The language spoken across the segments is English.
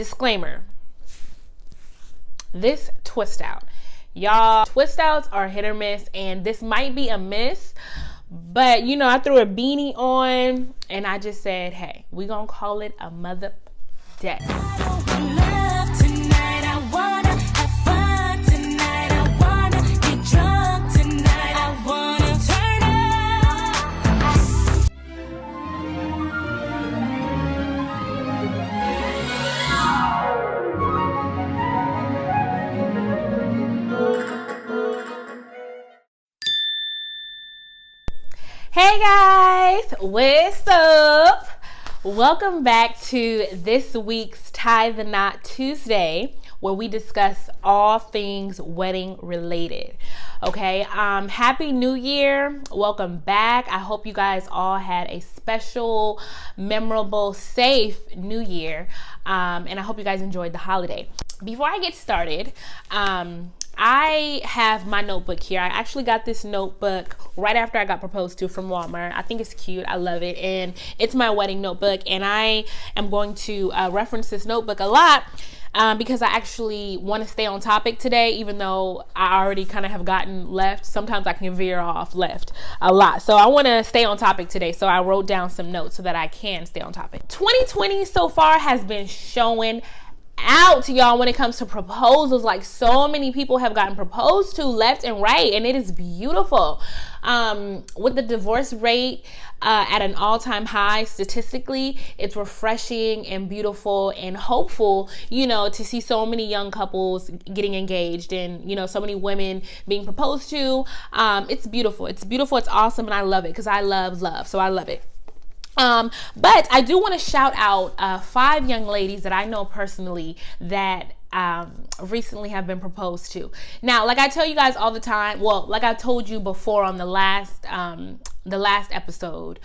disclaimer, this twist out, y'all, twist outs are hit or miss, and this might be a miss, but you know, I threw a beanie on and I just said, hey, we gonna call it a mother day. Hey guys, what's up? Welcome back to this week's Tie the Knot Tuesday, where we discuss all things wedding related. Okay, happy new year. Welcome back. I hope you guys all had a special, memorable, safe new year. And I hope you guys enjoyed the holiday. Before I get started, I have my notebook here. I actually got this notebook right after I got proposed to from Walmart. I think it's cute. I love it. And it's my wedding notebook. And I am going to reference this notebook a lot because I actually want to stay on topic today, even though I already kind of have gotten left. Sometimes I can veer off left a lot. So I want to stay on topic today. So I wrote down some notes so that I can stay on topic. 2020 so far has been showing out, y'all, when it comes to proposals. Like, so many people have gotten proposed to left and right, and it is beautiful. With the divorce rate at an all-time high statistically, it's refreshing and beautiful and hopeful, you know, to see so many young couples getting engaged and, you know, so many women being proposed to. It's beautiful. It's awesome, and I love it because I love love, so I love it. But I do want to shout out 5 young ladies that I know personally that recently have been proposed to. Now, like I tell you guys all the time, well, like I told you before on the last episode,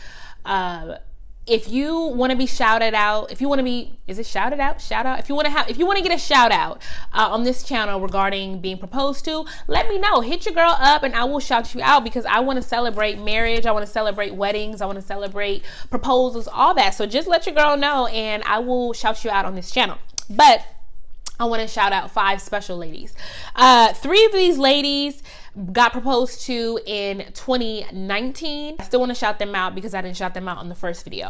if you want to be shouted out, if you want to be, is it shouted out? Shout out? If you want to get a shout out on this channel regarding being proposed to, let me know. Hit your girl up and I will shout you out because I want to celebrate marriage. I want to celebrate weddings. I want to celebrate proposals, all that. So just let your girl know and I will shout you out on this channel. But I want to shout out 5 special ladies. 3 of these ladies got proposed to in 2019. I still want to shout them out because I didn't shout them out on the first video.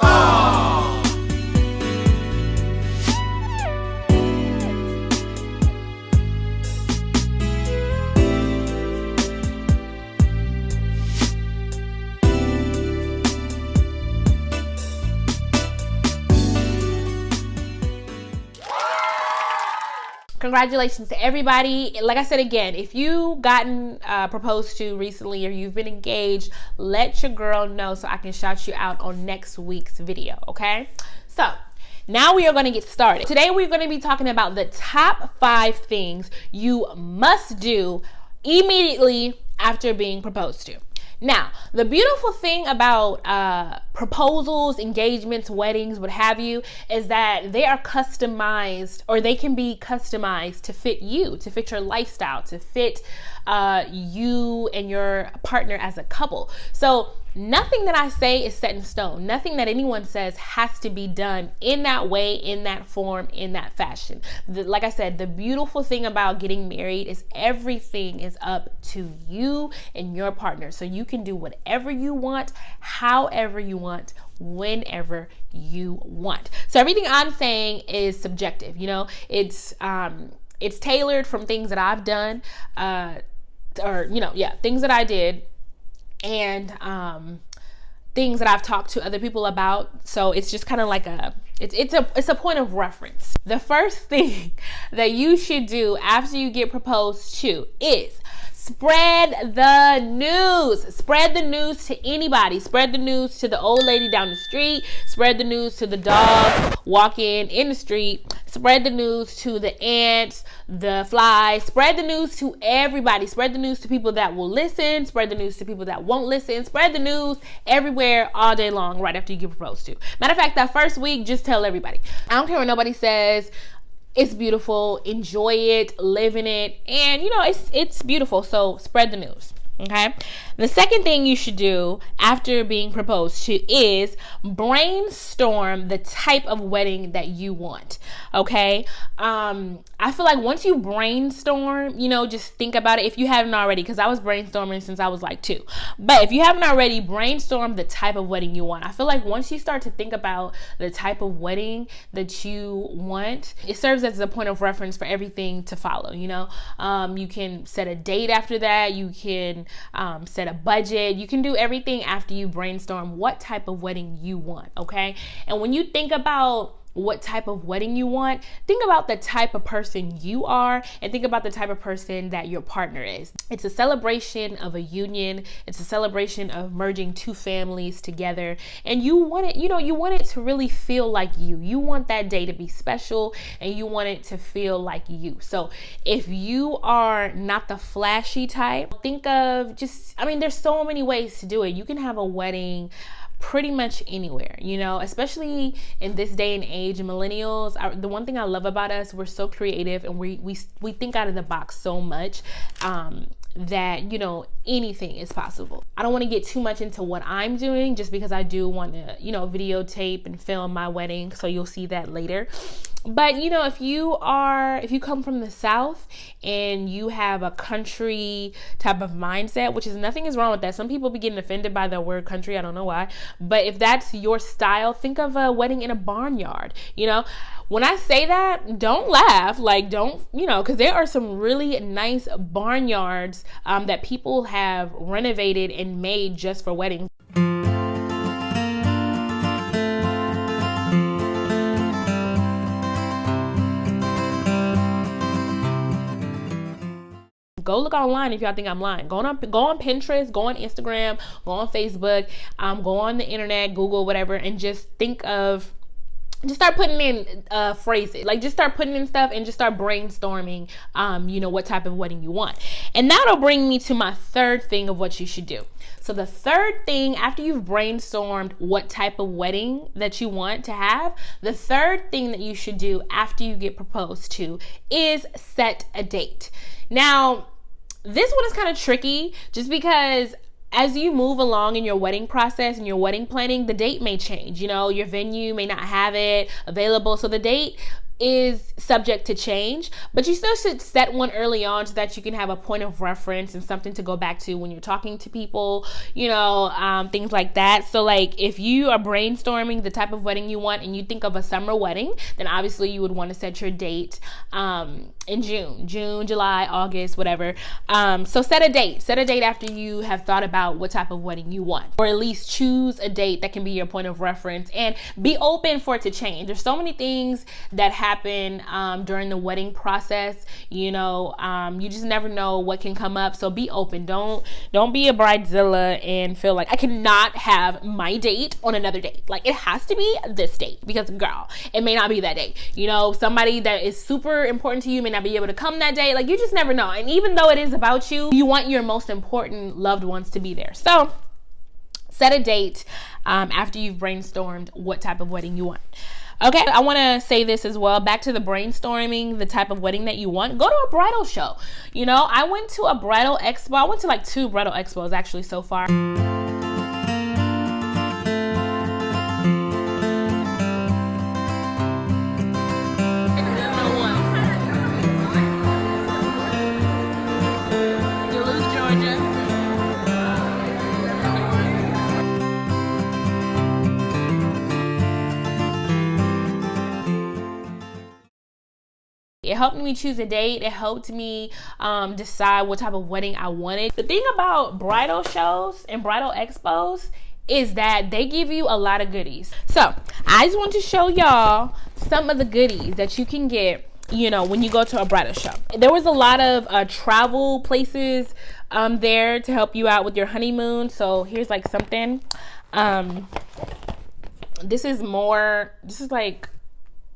Oh. Congratulations to everybody. Like I said again, if you've gotten proposed to recently or you've been engaged, let your girl know so I can shout you out on next week's video, okay? So now we are going to get started. Today we're going to be talking about the top 5 things you must do immediately after being proposed to. Now, the beautiful thing about proposals, engagements, weddings, what have you, is that they are customized, or they can be customized to fit you, to fit your lifestyle, to fit you and your partner as a couple. So nothing that I say is set in stone. Nothing that anyone says has to be done in that way, in that form, in that fashion. Like I said, the beautiful thing about getting married is everything is up to you and your partner. So you can do whatever you want, however you want, whenever you want. So everything I'm saying is subjective. You know, it's tailored from things that I've done, things that I did, and things that I've talked to other people about. So it's just kind of like it's a point of reference. The first thing that you should do after you get proposed to is spread the news. Spread the news to anybody. Spread the news to the old lady down the street. Spread the news to the dog walking in the street. Spread the news to the ants, the flies. Spread the news to everybody. Spread the news to people that will listen. Spread the news to people that won't listen. Spread the news everywhere all day long right after you get proposed to. Matter of fact, that first week, just tell everybody. I don't care what nobody says. It's beautiful. Enjoy it. Live in it. And, you know, it's beautiful. So spread the news. Okay. The second thing you should do after being proposed to is brainstorm the type of wedding that you want. Okay. I feel like once you brainstorm, just think about it if you haven't already, because I was brainstorming since I was like 2. But if you haven't already, brainstorm the type of wedding you want. I feel like once you start to think about the type of wedding that you want, it serves as a point of reference for everything to follow. You can set a date after that. You can set a budget. You can do everything after you brainstorm what type of wedding you want. Okay. And when you think about what type of wedding you want, think about the type of person you are and think about the type of person that your partner is. It's a celebration of a union. It's a celebration of merging 2 families together, and you want it, you want it to really feel like you. You want that day to be special and you want it to feel like you. So if you are not the flashy type, think of there's so many ways to do it. You can have a wedding pretty much anywhere, especially in this day and age. Millennials, the one thing I love about us, we're so creative and we think out of the box so much that anything is possible. I don't want to get too much into what I'm doing just because I do want to videotape and film my wedding, so you'll see that later. But if you come from the South and you have a country type of mindset, which is nothing is wrong with that. Some people be getting offended by the word country. I don't know why. But if that's your style, think of a wedding in a barnyard. When I say that, don't laugh. Because there are some really nice barnyards that people have renovated and made just for weddings. Go look online if y'all think I'm lying. Go on Pinterest, go on Instagram, go on Facebook, go on the internet, Google, whatever, and just start putting in phrases. Just start putting in stuff and just start brainstorming, what type of wedding you want. And that'll bring me to my third thing of what you should do. So the third thing, after you've brainstormed what type of wedding that you want to have, the third thing that you should do after you get proposed to is set a date. Now, this one is kind of tricky just because as you move along in your wedding process and your wedding planning, the date may change. Your venue may not have it available. So the date is subject to change, but you still should set one early on so that you can have a point of reference and something to go back to when you're talking to people, things like that. So if you are brainstorming the type of wedding you want and you think of a summer wedding, then obviously you would want to set your date in June, July, August, whatever. So set a date after you have thought about what type of wedding you want, or at least choose a date that can be your point of reference and be open for it to change. There's so many things that happen during the wedding process. You just never know what can come up. So be open. Don't be a bridezilla and feel like I cannot have my date on another date. It has to be this date because girl, it may not be that date. Somebody that is super important to you may not be able to come that day. You just never know. And even though it is about you, you want your most important loved ones to be there. So set a date after you've brainstormed what type of wedding you want. Okay, I want to say this as well. Back to the brainstorming, the type of wedding that you want. Go to a bridal show. I went to a bridal expo. I went to 2 bridal expos actually so far. It helped me choose a date. It helped me decide what type of wedding I wanted. The thing about bridal shows and bridal expos is that they give you a lot of goodies. So I just want to show y'all some of the goodies that you can get when you go to a bridal show. There was a lot of travel places there to help you out with your honeymoon. So here's something. This is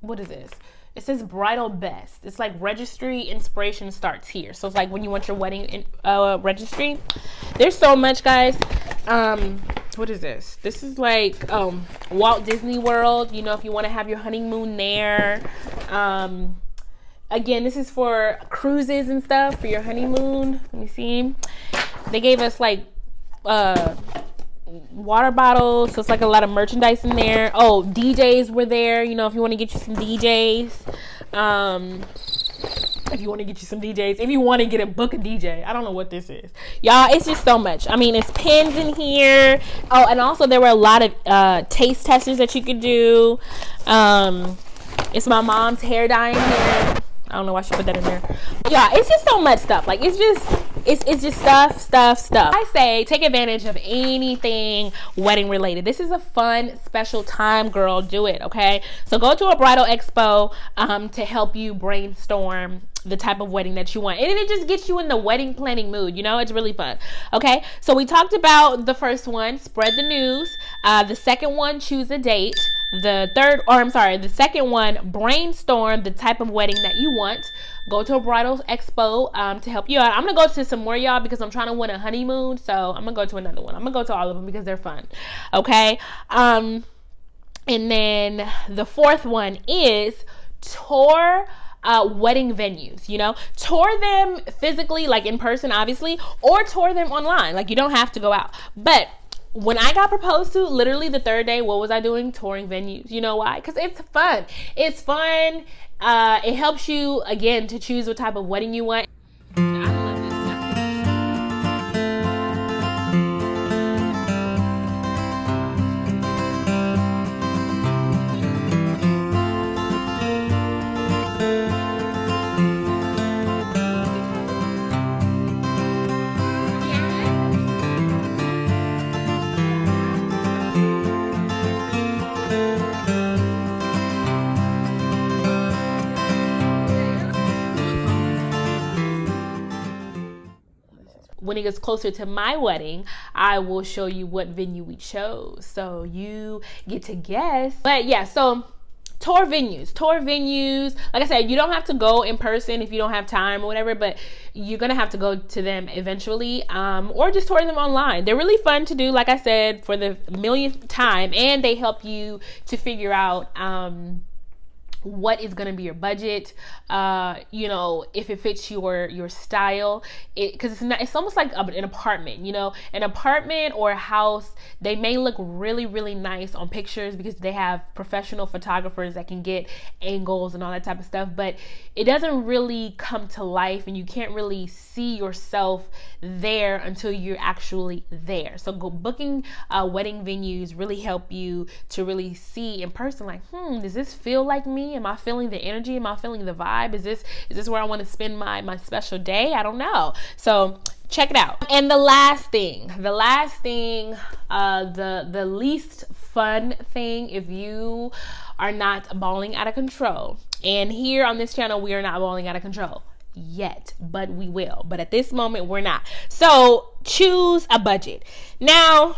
what is this? It says bridal best. It's registry inspiration starts here. So it's when you want your wedding registry. There's so much, guys. What is this? This is Walt Disney World. If you want to have your honeymoon there. Again, this is for cruises and stuff for your honeymoon. Let me see. They gave us like water bottles, so it's like a lot of merchandise in there. Oh, DJs were there, you know, if you want to get you some DJs. If you want to get you some DJs, if you want to get a book a DJ, I don't know what this is, y'all. It's just so much. I mean, it's pens in here. Oh, and also there were a lot of taste testers that you could do. It's my mom's hair dye in here. I don't know why she put that in there. Yeah, it's just so much stuff. Like, it's just stuff. I say take advantage of anything wedding related. This is a fun, special time, girl. Do it, okay? So go to a bridal expo to help you brainstorm the type of wedding that you want. And it just gets you in the wedding planning mood, you know? It's really fun. Okay, so we talked about the first one, spread the news. The second one, choose a date. The second one, brainstorm the type of wedding that you want. Go to a bridal expo to help you out. I'm gonna go to some more, y'all, because I'm trying to win a honeymoon. So I'm gonna go to another one. I'm gonna go to all of them because they're fun. Okay. And then the fourth one is tour wedding venues. You know, tour them physically, like in person, obviously, or tour them online. Like, you don't have to go out. But when I got proposed to, literally the third day, what was I doing? Touring venues. You know why? Because it's fun. It's fun. It helps you, again, to choose what type of wedding you want. When it gets closer to my wedding, I will show you what venue we chose, so you get to guess. But yeah, so tour venues. Like I said, you don't have to go in person if you don't have time or whatever, but you're gonna have to go to them eventually, or just tour them online. They're really fun to do, like I said, for the millionth time, and they help you to figure out what is going to be your budget, you know, if it fits your style, because it's almost like an apartment, you know, an apartment or a house. They may look really, really nice on pictures because they have professional photographers that can get angles and all that type of stuff, but it doesn't really come to life, and you can't really see yourself there until you're actually there. So booking wedding venues really help you to really see in person, like, does this feel like me? Am I feeling the energy? Am I feeling the vibe? Is this where I want to spend my special day? I don't know. So check it out. And the last thing, the least fun thing, if you are not balling out of control. And here on this channel, we are not balling out of control yet, but we will. But at this moment, we're not. So choose a budget. Now,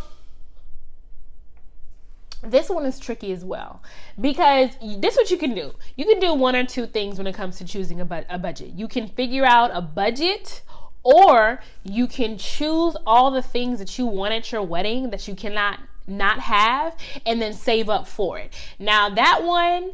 this one is tricky as well, because this is what you can do. You can do one or two things when it comes to choosing a budget. You can figure out a budget, or you can choose all the things that you want at your wedding that you cannot not have, and then save up for it. Now that one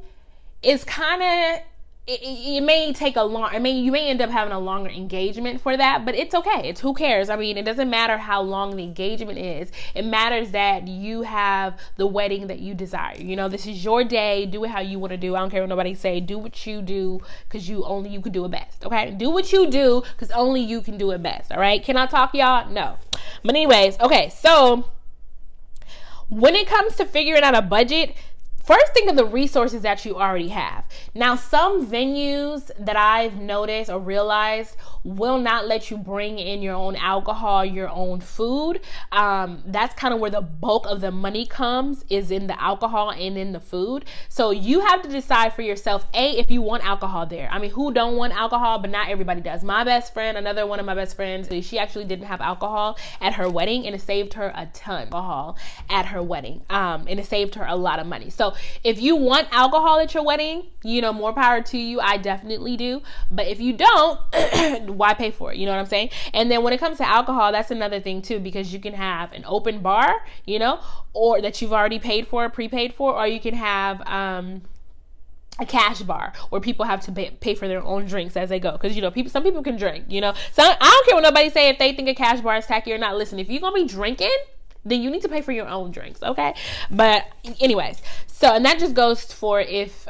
is kind of, it may take you may end up having a longer engagement for that, but it's okay. Who cares? I mean, it doesn't matter how long the engagement is. It matters that you have the wedding that you desire. You know, this is your day. Do it how you want to do. I don't care what nobody say. Do what you do, because you can do it best. Okay? Do what you do, because only you can do it best. All right? Can I talk, y'all? No. But anyways, okay. So when it comes to figuring out a budget, first, think of the resources that you already have. Now, some venues that I've noticed or realized will not let you bring in your own alcohol, your own food. That's kind of where the bulk of the money comes, is in the alcohol and in the food. So you have to decide for yourself, if you want alcohol there. I mean, who don't want alcohol? But not everybody does. My best friend, another one of my best friends, she actually didn't have alcohol at her wedding, and it saved her a ton of alcohol at her wedding. And it saved her a lot of money. So if you want alcohol at your wedding, you know, more power to you. I definitely do. But if you don't, why pay for it? You know what I'm saying? And then when it comes to alcohol, that's another thing too, because you can have an open bar, you know, or that you've already prepaid for, or you can have a cash bar where people have to pay for their own drinks as they go, because some people can drink, so I don't care what nobody say if they think a cash bar is tacky or not. Listen, if you're gonna be drinking, then you need to pay for your own drinks, okay? But anyways, so, and that just goes for if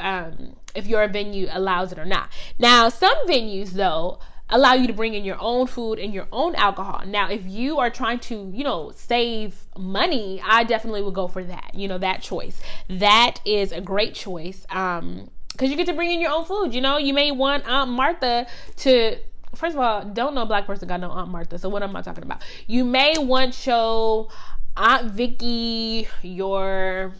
your venue allows it or not. Now, some venues though allow you to bring in your own food and your own alcohol. Now, if you are trying to, save money, I definitely would go for that, that choice. That is a great choice, because you get to bring in your own food. You may want Aunt Martha to, first of all, don't know a black person got no Aunt Martha, so what am I talking about? You may want your Aunt Vicky, your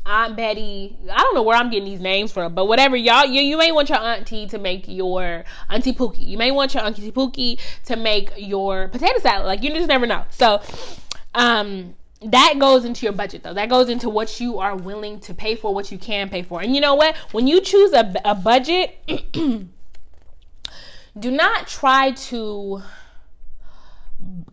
Aunt Betty, I don't know where I'm getting these names from, but whatever, y'all, you may want your auntie to make your Auntie Pookie. You may want your Auntie Pookie to make your potato salad. You just never know. So, that goes into your budget though. That goes into what you are willing to pay for, what you can pay for. And you know what? When you choose a budget, do not try to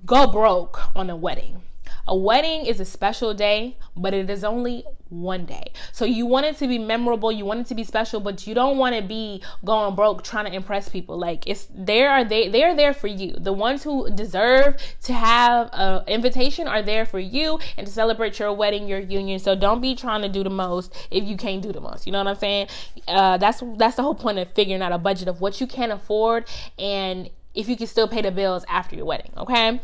go broke on a wedding. A wedding is a special day, but it is only one day. So you want it to be memorable, you want it to be special, but you don't want to be going broke trying to impress people. They are there for you. The ones who deserve to have an invitation are there for you and to celebrate your wedding, your union. So don't be trying to do the most if you can't do the most. You know what I'm saying? That's the whole point of figuring out a budget of what you can afford and if you can still pay the bills after your wedding, okay?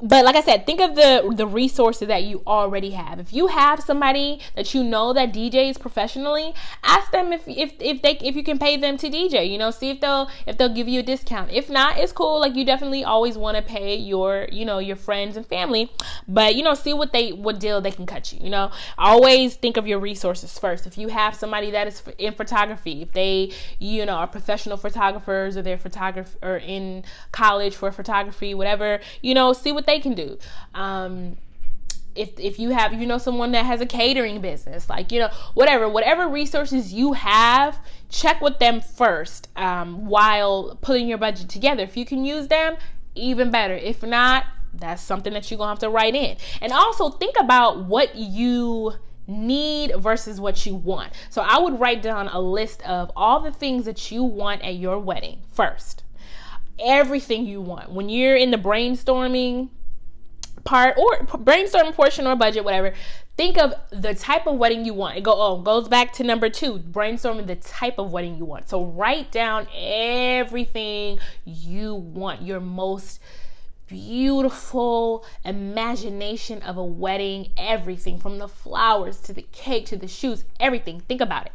But like I said, think of the resources that you already have. If you have somebody that you know that DJs professionally, ask them if you can pay them to DJ. See if they'll give you a discount. If not, it's cool. You definitely always want to pay your friends and family, but see what deal they can cut you. Always think of your resources first. If you have somebody that is in photography, if they are professional photographers or they're photographer or in college for photography, whatever, see what they can do. If you have someone that has a catering business, whatever resources you have, check with them first while putting your budget together. If you can use them, even better. If not, that's something that you're gonna have to write in. And also think about what you need versus what you want. So I would write down a list of all the things that you want at your wedding first. Everything you want. When you're in the brainstorming part or brainstorming portion or budget, whatever, think of the type of wedding you want. It goes back to number 2, brainstorming the type of wedding you want. So write down everything you want, your most beautiful imagination of a wedding, everything from the flowers to the cake to the shoes, everything. Think about it.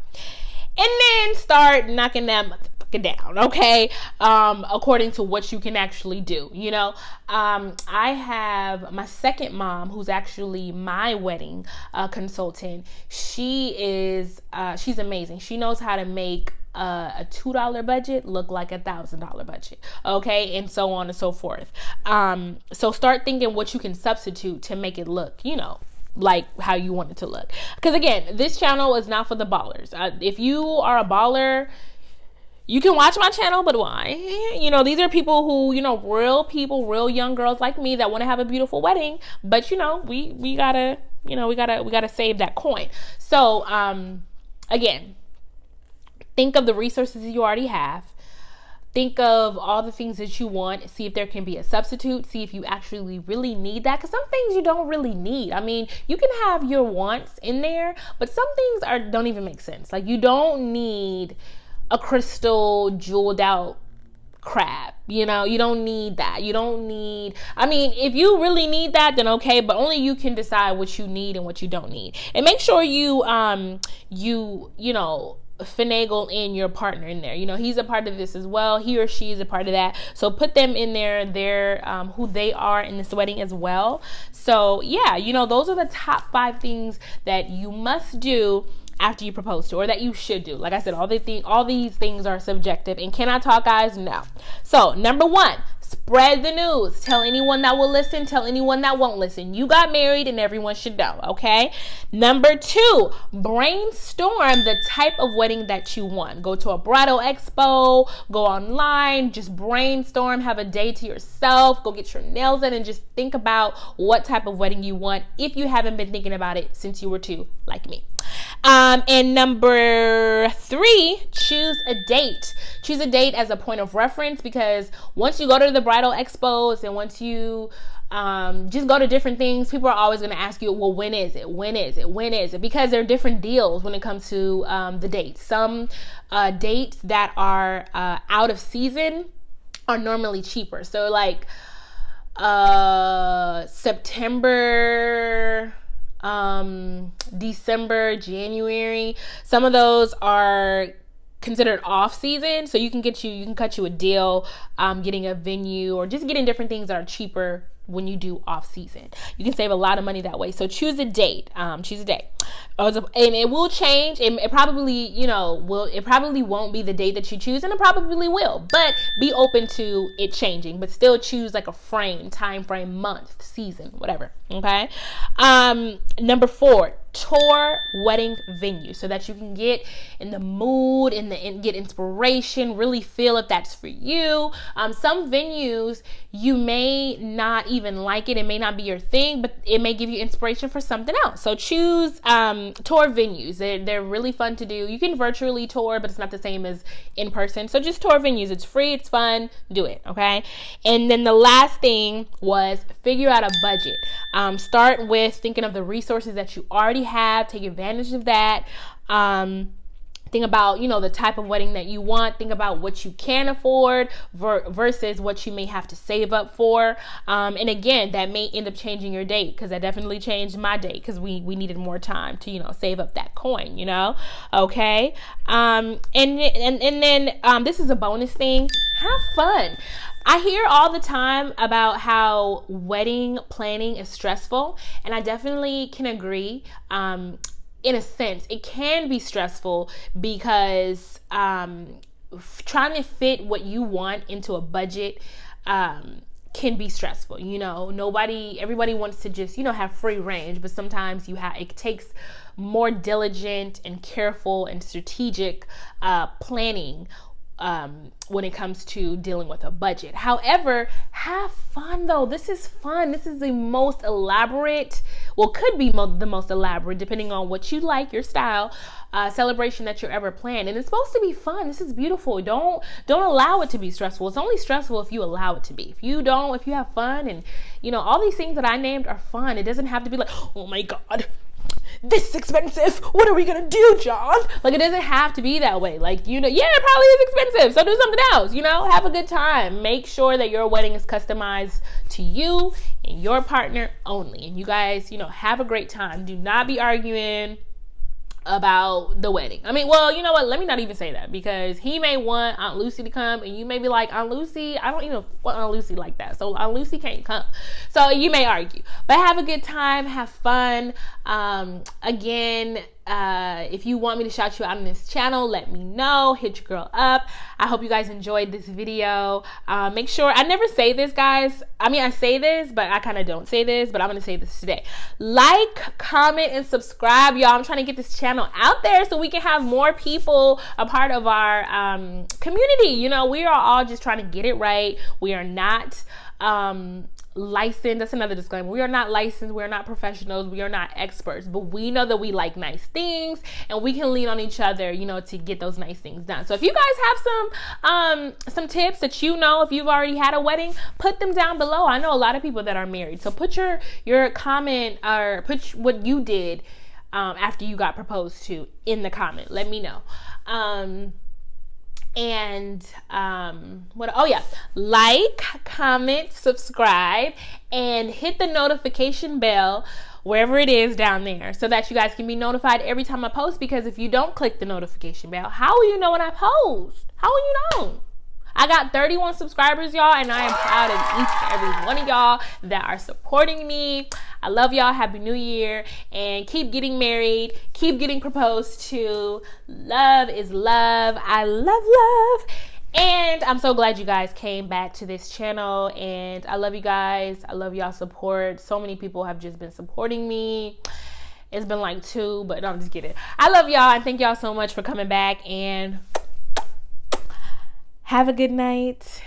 And then start knocking them down, okay? According to what you can actually do. I have my second mom, who's actually my wedding consultant. She's amazing. She knows how to make a $2 budget look like $1,000 budget, okay, and so on and so forth. So start thinking what you can substitute to make it look, like how you want it to look. Because again, this channel is not for the ballers. If you are a baller, you can watch my channel, but why? These are people who, real people, real young girls like me that want to have a beautiful wedding, but we gotta save that coin. So, again, think of the resources you already have. Think of all the things that you want. See if there can be a substitute. See if you actually really need that. Because some things you don't really need. I mean, you can have your wants in there, but some things don't even make sense. You don't need a crystal jeweled out crab. You don't need that. You don't need, if you really need that, then okay, but only you can decide what you need and what you don't need. And make sure you finagle in your partner in there. He's a part of this as well. He or she is a part of that. So put them in there. They're who they are in this wedding as well. So yeah, those are the top 5 things that you must do after you propose to, or that you should do. Like I said, all these things are subjective. And can I talk, guys? No. So number 1, Spread the news. Tell anyone that will listen. Tell anyone that won't listen. You got married and everyone should know, okay? Number 2, brainstorm the type of wedding that you want. Go to a bridal expo. Go online. Just brainstorm. Have a day to yourself. Go get your nails done and just think about what type of wedding you want if you haven't been thinking about it since you were 2, like me. And number 3, choose a date. Choose a date as a point of reference, because once you go to the bridal expos and once you just go to different things, people are always going to ask you, well, when is it? When is it? When is it? Because there are different deals when it comes to the dates. Some dates that are out of season are normally cheaper. So like September, December, January, some of those are considered off season, so you can cut you a deal getting a venue or just getting different things that are cheaper when you do off season. You can save a lot of money that way. So choose a date. And it will change. It probably, it probably won't be the date that you choose, and it probably will, but be open to it changing, but still choose like a time frame, month, season, whatever. Okay. Number 4, tour wedding venue so that you can get in the mood and get inspiration, really feel if that's for you. Some venues you may not even like it may not be your thing, but it may give you inspiration for something else. So choose tour venues. They're really fun to do. You can virtually tour, but it's not the same as in person. So just tour venues. It's free, it's fun, do it. Okay. And then the last thing was figure out a budget. Start with thinking of the resources that you already have. Take advantage of that. Think about, the type of wedding that you want. Think about what you can afford versus what you may have to save up for. And again, that may end up changing your date, because that definitely changed my date, because we needed more time to, save up that coin, Okay. And then this is a bonus thing. Have fun. I hear all the time about how wedding planning is stressful, and I definitely can agree. In a sense, it can be stressful because trying to fit what you want into a budget can be stressful. Everybody wants to just, have free range, but sometimes it takes more diligent and careful and strategic planning when it comes to dealing with a budget. However, have fun though. This is fun. This is the most elaborate, could be the most elaborate, depending on what you like, your style, celebration that you're ever planned. And it's supposed to be fun. This is beautiful. Don't allow it to be stressful. It's only stressful if you allow it to be. If you have fun and, all these things that I named are fun. It doesn't have to be like, oh my God, this is expensive. What are we gonna do, John? Like, it doesn't have to be that way. Like, it probably is expensive, so do something else. Have a good time. Make sure that your wedding is customized to you and your partner only, and you guys, have a great time. Do not be arguing about the wedding. I mean, well, you know what? Let me not even say that, because he may want Aunt Lucy to come, and you may be like, Aunt Lucy, I don't even want Aunt Lucy like that, so Aunt Lucy can't come. So you may argue, but have a good time, have fun. Again, if you want me to shout you out on this channel, let me know. Hit your girl up. I hope you guys enjoyed this video. Make sure, I never say this, guys. I mean, I say this, but I kind of don't say this, but I'm going to say this today. Like, comment, and subscribe, y'all. I'm trying to get this channel out there so we can have more people a part of our community. We are all just trying to get it right. We are not licensed. That's another disclaimer. We are not licensed. We are not professionals. We are not experts, but we know that we like nice things, and we can lean on each other, to get those nice things done. So if you guys have some tips that if you've already had a wedding, put them down below. I know a lot of people that are married, so put your comment, or put what you did after you got proposed to in the comment. Let me know. Like, comment, subscribe, and hit the notification bell wherever it is down there, so that you guys can be notified every time I post. Because if you don't click the notification bell, how will you know when I post? How will you know? I got 31 subscribers, y'all, and I am proud of each and every one of y'all that are supporting me. I love y'all. Happy New Year, and keep getting married, keep getting proposed to. Love is love. I love love. And I'm so glad you guys came back to this channel, and I love you guys. I love y'all support. So many people have just been supporting me. It's been like 2, but no, I'm just kidding. I love y'all, and thank y'all so much for coming back, and have a good night.